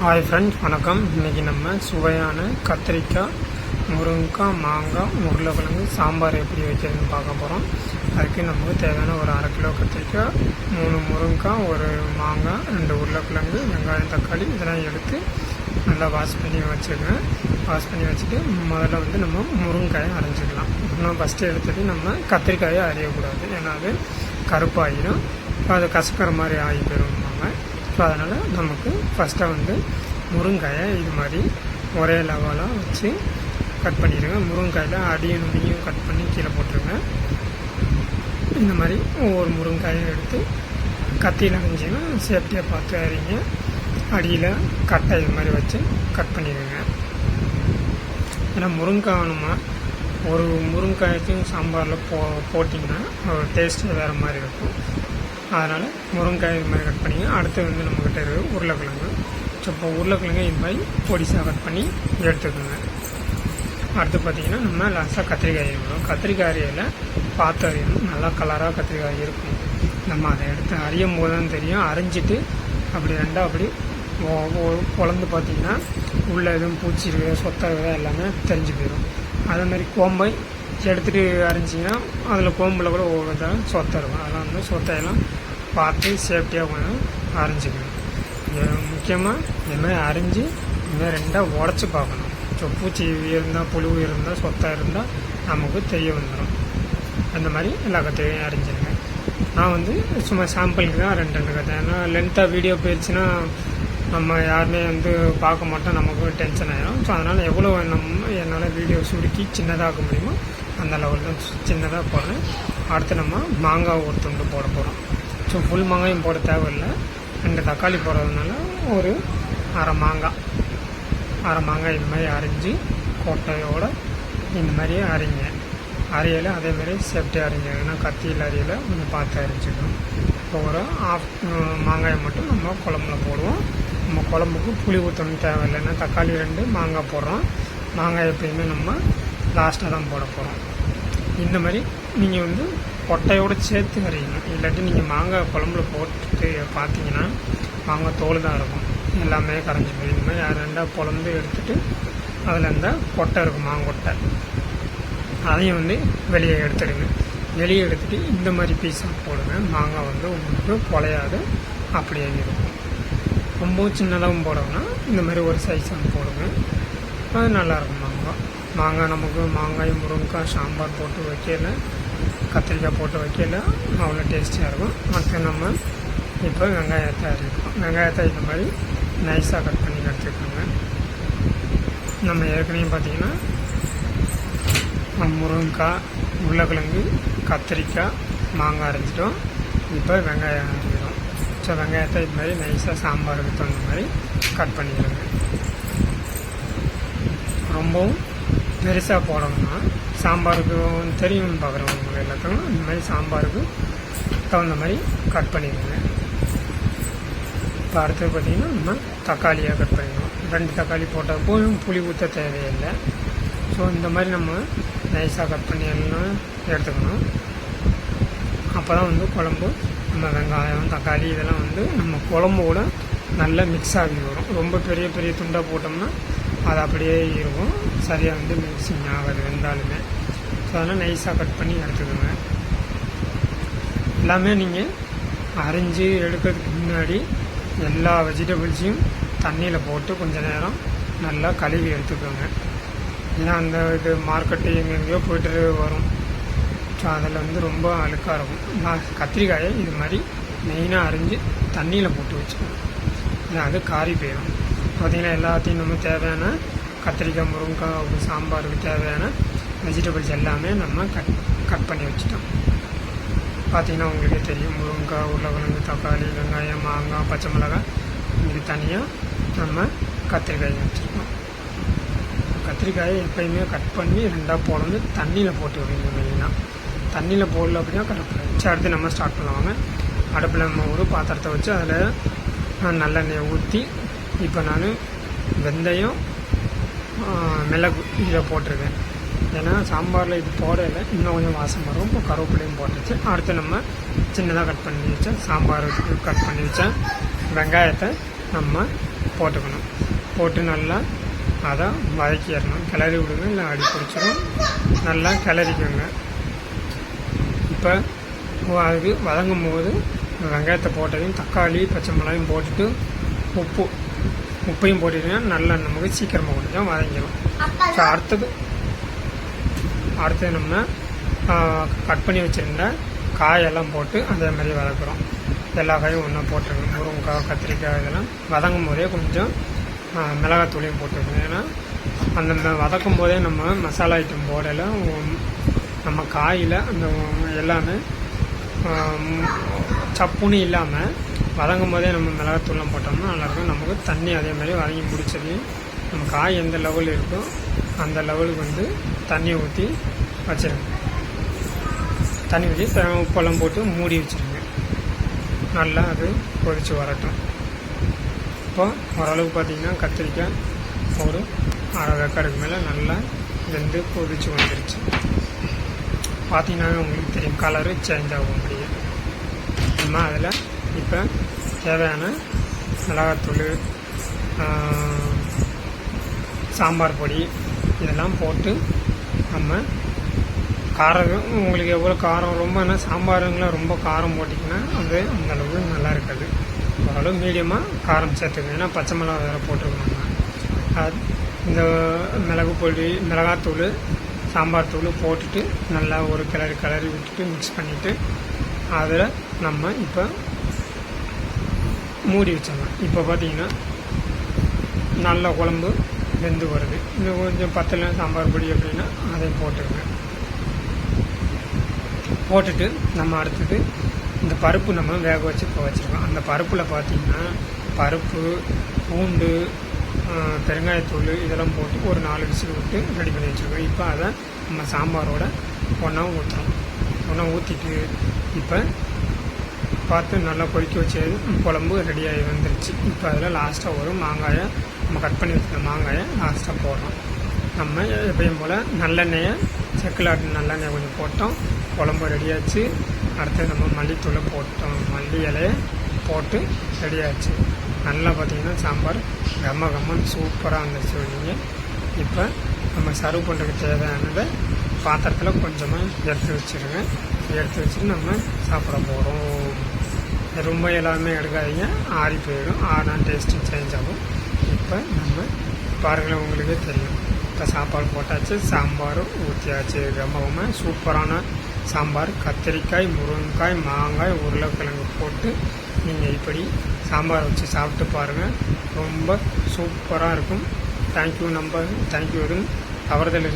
Hi friends, வணக்கம். இன்றைக்கி நம்ம சுவையான கத்திரிக்காய், முருங்கைக்காய், மாங்காய், உருளைக்கிழங்கு சாம்பார் எப்படி வைக்கிறதுன்னு பார்க்க போகிறோம். அதுக்கு நமக்கு தேவையான ஒரு 1/2 கிலோ கத்திரிக்காய், 3 முருங்கைக்காய், ஒரு மாங்காய், 2 உருளைக்கிழங்கு, வெங்காயம், தக்காளி இதெல்லாம் எடுத்து நல்லா வாஷ் பண்ணி வச்சுருக்கேன். வாஷ் பண்ணி வச்சுட்டு முதல்ல நம்ம முருங்கைக்காயை அரைஞ்சிக்கலாம். இன்னும் ஃபஸ்ட்டு எடுத்துகிட்டு நம்ம கத்திரிக்காயை அரையக்கூடாது, ஏன்னா அது கருப்பாயிடும், அது கசக்கிற மாதிரி ஆகி போயிடுவாங்க. ஸோ அதனால் நமக்கு ஃபஸ்ட்டாக முருங்கைக்காயை இது மாதிரி ஒரே லெவலாக வச்சு கட் பண்ணிடுங்க. முருங்கைக்காயில் அடியும் நுனியும் கட் பண்ணி கீழே போட்டுருங்க. இந்த மாதிரி ஒவ்வொரு முருங்கைக்காயும் எடுத்து கத்தியில் அரைஞ்சிங்கன்னா சேஃப்டியாக பார்த்து அரிங்க. அடியில் கட்டை இது மாதிரி வச்சு கட் பண்ணிடுங்க. ஏன்னா முருங்கைக்காய் நம்ம ஒரு முருங்கைக்காயத்தையும் சாம்பாரில் போட்டிங்கன்னா டேஸ்ட்டு வேறு மாதிரி இருக்கும். அதனால் முருங்கைக்காய் இது மாதிரி கட் பண்ணிங்க. அடுத்து நம்மக்கிட்ட இருக்குது உருளைக்கிழங்கு. ஸோ இப்போ உருளைக்கிழங்கு இது மாதிரி பொடிசாக கட் பண்ணி எடுத்துக்கோங்க. அடுத்து பார்த்திங்கன்னா நம்ம லாஸ்ட்டாக கத்திரிக்காய் அரியணும். கத்திரிக்காய் அரியல பார்த்து அரியணும். நல்லா கலராக கத்திரிக்காய் இருக்கும். நம்ம அதை எடுத்து அரியும் போது தான் தெரியும். அரிஞ்சிட்டு அப்படி ரெண்டாக அப்படி குழந்து பார்த்திங்கன்னா உள்ளே எதுவும் பூச்சி இருக்குது, சொத்தை இருக்குது, எல்லாமே தெரிஞ்சு போயிடும். அதே மாதிரி கோம்பை எடுத்துகிட்டு அரிஞ்சிங்கன்னா அதில் கோம்பில் கூட ஒவ்வொரு இதாக சொத்தை இருக்கும். அதெல்லாம் சொத்தையெல்லாம் பார்த்து சேஃப்டியாக கொஞ்சம் அரிஞ்சிக்கணும். முக்கியமாக இதுமாதிரி அரிஞ்சு இதுமாதிரி ரெண்டாக உடச்சி பார்க்கணும். ஸோ பூச்சி இருந்தால், புழு இருந்தால், சொத்தை இருந்தால் நமக்கு தெரிய வந்துடும். அந்த மாதிரி எல்லா கத்திரியும் அரிஞ்சிருங்க. நான் சும்மா சாம்பிளுக்கு தான் 2 கத்தை. ஏன்னா லென்த்தாக வீடியோ போயிடுச்சுன்னா நம்ம யாருமே பார்க்க மாட்டோம், நமக்கு டென்ஷன் ஆகிடும். ஸோ அதனால் எவ்வளோ என்னால் வீடியோ சுருக்கி சின்னதாக முடியுமோ அந்த லெவலில் சின்னதாக போடுறேன். அடுத்து நம்ம மாங்காய் ஒரு துண்டு போட போகிறோம். ஸோ ஃபுல் மாங்காயும் போட தேவையில்லை. 2 தக்காளி போடுறதுனால ஒரு அரை மாங்காய் இது மாதிரி அரிஞ்சு கொட்டையோடு இந்த மாதிரியே அரிங்க. அரியலை அதேமாதிரி சேஃப்டியாக அரிஞ்சு, ஏன்னா கத்தியில் அரியலை கொஞ்சம் பார்த்து அரிஞ்சிக்கணும். இப்போ ஒரு மாங்காயை மட்டும் நம்ம குழம்புல போடுவோம். நம்ம குழம்புக்கு புளி ஊற்றணும் தேவையில்லை. ஏன்னா தக்காளி 2 மாங்காய் போடுறோம். மாங்காய் எப்பயுமே நம்ம லாஸ்ட்டாக தான் போட போகிறோம். இந்த மாதிரி நீங்கள் கொட்டையோடு சேர்த்து அரையணும். இல்லாட்டி நீங்கள் மாங்காய் குழம்புல போட்டுட்டு பார்த்தீங்கன்னா மாங்காய் தோல் தான் இருக்கும், எல்லாமே கரைஞ்சி போய். இந்த மாதிரி 2 பொழந்து எடுத்துகிட்டு அதில் இந்த கொட்டை இருக்கும், மாங்கொட்டை, அதையும் வெளியே எடுத்துடுங்க. வெளியே எடுத்துகிட்டு இந்த மாதிரி பீஸாக போடுங்க. மாங்காய் உங்களுக்கு குலையாது, அப்படியே இருக்கும். ரொம்பவும் சின்னதாகவும் போடணும்னா இந்த மாதிரி ஒரு சைஸாக போடுங்க. அது நல்லாயிருக்கும். மாங்காய் நமக்கு மாங்காய், முருங்கைக்காய் சாம்பார் போட்டு வைக்கல, கத்திரிக்காய் போட்டு வைக்கல, அவ்வளோ டேஸ்டியாக இருக்கும். அடுத்து நம்ம இப்போ வெங்காயத்தை அரைக்கணும். வெங்காயத்தை இந்த மாதிரி நைஸாக கட் பண்ணி எடுத்துக்கோங்க. நம்ம ஏற்கனவே பார்த்திங்கன்னா முருங்கைக்காய், உருளைக்கிழங்கு, கத்திரிக்காய், மாங்காய் அரைச்சிட்டோம். இப்போ வெங்காயம் அரைக்கிறோம். ஸோ வெங்காயத்தை இது மாதிரி நைஸாக சாம்பாருக்கு தகுந்த மாதிரி கட் பண்ணிடுங்க. ரொம்பவும் பெருசாக போடணும்னா சாம்பாருக்கு தெரியும்னு பார்க்குறவங்க எல்லாத்துக்கும் இந்த மாதிரி சாம்பாருக்கு தகுந்த மாதிரி கட் பண்ணிடுங்க. இப்போ அடுத்தது பார்த்திங்கன்னா நம்ம தக்காளியாக கட் பண்ணிடணும். 2 தக்காளி போட்டால் போதும், புளி ஊற்ற தேவையில்லை. ஸோ இந்த மாதிரி நம்ம நைஸாக கட் பண்ணி எல்லாம் எடுத்துக்கணும். அப்போ தான் குழம்பு நம்ம வெங்காயம், தக்காளி இதெல்லாம் நம்ம குழம்போட நல்லா மிக்ஸ் ஆகி வரும். ரொம்ப பெரிய பெரிய துண்டாக போட்டோம்னா அது அப்படியே இருக்கும், சரியாக மிக்சிங் ஆகாது வெந்தாலுமே. ஸோ அதனால் நைஸாக கட் பண்ணி எடுத்துக்கோங்க. எல்லாமே நீங்கள் அரிஞ்சு எடுக்கிறதுக்கு முன்னாடி எல்லா வெஜிடபிள்ஸையும் தண்ணியில் போட்டு கொஞ்சம் நேரம் நல்லா கழுவி எடுத்துக்கோங்க. ஏன்னா அந்த இது மார்க்கெட்டு எங்கெங்கேயோ போய்ட்டு வரும். ஸோ அதில் ரொம்ப அழுக்காக இருக்கும். நான் கத்திரிக்காயை இது மாதிரி மெயினாக அரிஞ்சு தண்ணியில் போட்டு வச்சுக்கணும். ஏன்னா அது காரி போயிடும். பார்த்திங்கன்னா எல்லாத்தையும் நம்ம தேவையான கத்திரிக்காய், முருங்கைக்காய் சாம்பாருக்கு தேவையான வெஜிடபிள்ஸ் எல்லாமே நம்ம கட் பண்ணி வச்சுட்டோம். பார்த்திங்கன்னா உங்களுக்கே தெரியும், முருங்கைக்காய், உருளைக்கிழங்கு, தக்காளி, வெங்காயம், மாங்காய், பச்சை மிளகாய், இது தனியாக நம்ம கத்திரிக்காய் வச்சுருக்கோம். கத்திரிக்காயை எப்பயுமே கட் பண்ணி 2 போடணும். தண்ணியில் போட்டு வைங்க. மெயினாக தண்ணியில் போடல அப்படின்னா கரெக்டாக வச்சு அடுத்து நம்ம ஸ்டார்ட் பண்ணுவாங்க. அடுப்பில் நம்ம ஒரு பாத்திரத்தை வச்சு அதில் நல்லெண்ணெயை ஊற்றி, இப்போ நான் வெந்தயம், மிளகு இதை போட்டிருக்கேன். ஏன்னா சாம்பாரில் இது போடலை, இன்னும் கொஞ்சம் வாசம் வரும். இப்போ கருவேப்பிலையும் போட்டுச்சு. அடுத்து நம்ம சின்னதாக கட் பண்ணி வச்சேன் சாம்பாருக்கு கட் பண்ணி வச்சேன் வெங்காயத்தை நம்ம போட்டுக்கணும். போட்டு நல்லா அதை வதக்கிடணும். கிளறி விடுங்க, இல்லை அடி பிடிச்சிடும். நல்லா கிளறிக்கோங்க. இப்போ அது வதங்கும் போது வெங்காயத்தை போட்டதையும் தக்காளி பச்சை மிளகாயும் போட்டுட்டு உப்பையும் போட்டுட்டிங்கன்னா நல்லா நமக்கு சீக்கிரமாக கொஞ்சம் வதங்கிடும். ஸோ அடுத்தது நம்ம கட் பண்ணி வச்சுருந்த காயெல்லாம் போட்டு அதே மாதிரி வதக்குறோம். எல்லா காயும் ஒன்றா போட்டுருங்க. முருங்கைக்காய், கத்திரிக்காய் இதெல்லாம் வதங்கும் போதே கொஞ்சம் மிளகாத்தூளையும் போட்டுருக்கோம். ஏன்னா அந்த வதக்கும் போதே நம்ம மசாலா ஐட்டம் போடல, நம்ம காயில் அந்த எல்லாமே சப்புன்னு இல்லாமல் வதங்கும் போதே நம்ம மிளகாத்தூள்லாம் போட்டோம்னா நல்லாயிருக்கும். நமக்கு தண்ணி அதே மாதிரி வதங்கி பிடிச்சதையும் நம்ம காய் எந்த லெவல் இருக்கோ அந்த லெவலுக்கு தண்ணி ஊற்றி வச்சுருங்க. தண்ணி ஊற்றி உப்பெல்லாம் போட்டு மூடி வச்சுருங்க. நல்லா அது கொதித்து வரட்டும். இப்போ ஓரளவுக்கு பார்த்திங்கன்னா கத்திரிக்காய் ஒரு அரை வேக்காடுக்கு மேலே நல்லா வெந்து கொதித்து வந்துருச்சு. பார்த்திங்கன்னாவே உங்களுக்கு தெரியும், கலரு சேஞ்ச் ஆகும். அப்படியே நம்ம அதில் இப்போ தேவையான மிளகாத்தூள், சாம்பார் பொடி இதெல்லாம் போட்டு நம்ம காரம் உங்களுக்கு எவ்வளோ காரம் ரொம்ப சாம்பாருங்களாம் ரொம்ப காரம் போட்டிங்கன்னா அது அந்தளவுக்கு நல்லா இருக்காது. ஓரளவு மீடியமாக காரம் சேர்த்துக்கணும். ஏன்னா பச்சை மிளகா வேறு போட்டிருக்கோம். அது இந்த மிளகு பொடி, மிளகாத்தூள், சாம்பார் தூள் போட்டுட்டு நல்லா ஒரு கிளறி விட்டுட்டு மிக்ஸ் பண்ணிவிட்டு அதில் நம்ம இப்போ மூடி வச்சிடலாம். இப்போ பார்த்திங்கன்னா நல்ல குழம்பு வெந்து வருது. இன்னும் கொஞ்சம் பத்தலை சாம்பார் பொடி அப்படின்னா அதை போட்டுருங்க. போட்டுட்டு நம்ம அடுத்தது இந்த பருப்பு நம்ம வேக வச்சு இப்போ வச்சுருக்கோம். அந்த பருப்பில் பார்த்திங்கன்னா பருப்பு, பூண்டு, பெருங்காயத்தூள் இதெல்லாம் போட்டு ஒரு 4 விசில் விட்டு ரெடி பண்ணி வச்சுருக்கோம். இப்போ அதை நம்ம சாம்பாரோட ஒன்றா ஊற்றுறோம். ஒன்றா ஊற்றிட்டு இப்போ பார்த்து நல்லா கொதிக்க வச்சு குழம்பு ரெடியாகி வந்துருச்சு. இப்போ அதில் லாஸ்ட்டாக ஒரு மாங்காயை நம்ம கட் பண்ணி வச்சுருக்க மாங்காயை லாஸ்ட்டாக போடுறோம். நம்ம எப்பயும் போல் நல்லெண்ணெயை செக்கில் ஆட்டு நல்லெண்ணெய் கொஞ்சம் போட்டோம். குழம்பு ரெடியாச்சு. அடுத்து நம்ம மல்லித்தூளை போட்டோம். மல்லி இலையை போட்டு ரெடியாச்சு. நல்லா பார்த்திங்கன்னா சாம்பார் கம்மன்னு சூப்பராக வந்துருச்சு. நீங்கள் இப்போ நம்ம சர்வ் பண்ணுறதுக்கு தேவையானதை பாத்திரத்தில் கொஞ்சமாக எடுத்து வச்சுருங்க. எடுத்து வச்சுட்டு நம்ம சாப்பிட போகிறோம். ரொம்ப எல்லாமே எடுக்காதீங்க, ஆறி போயிடும். ஆனா டேஸ்ட்டு சேஞ்ச் ஆகும். இப்போ நம்ம பாருங்களேன், உங்களுக்கே தெரியும். இப்போ சாப்பாடு போட்டாச்சு, சாம்பாரும் ஊற்றியாச்சு. ரொம்பவுமே சூப்பரான சாம்பார். கத்திரிக்காய், முருங்கைக்காய், மாங்காய், உருளைக்கிழங்கு போட்டு நீங்கள் இப்படி சாம்பார் வச்சு சாப்பிட்டு பாருங்கள். ரொம்ப சூப்பராக இருக்கும். தேங்க்யூ. தேங்க்யூ. தவறுதல்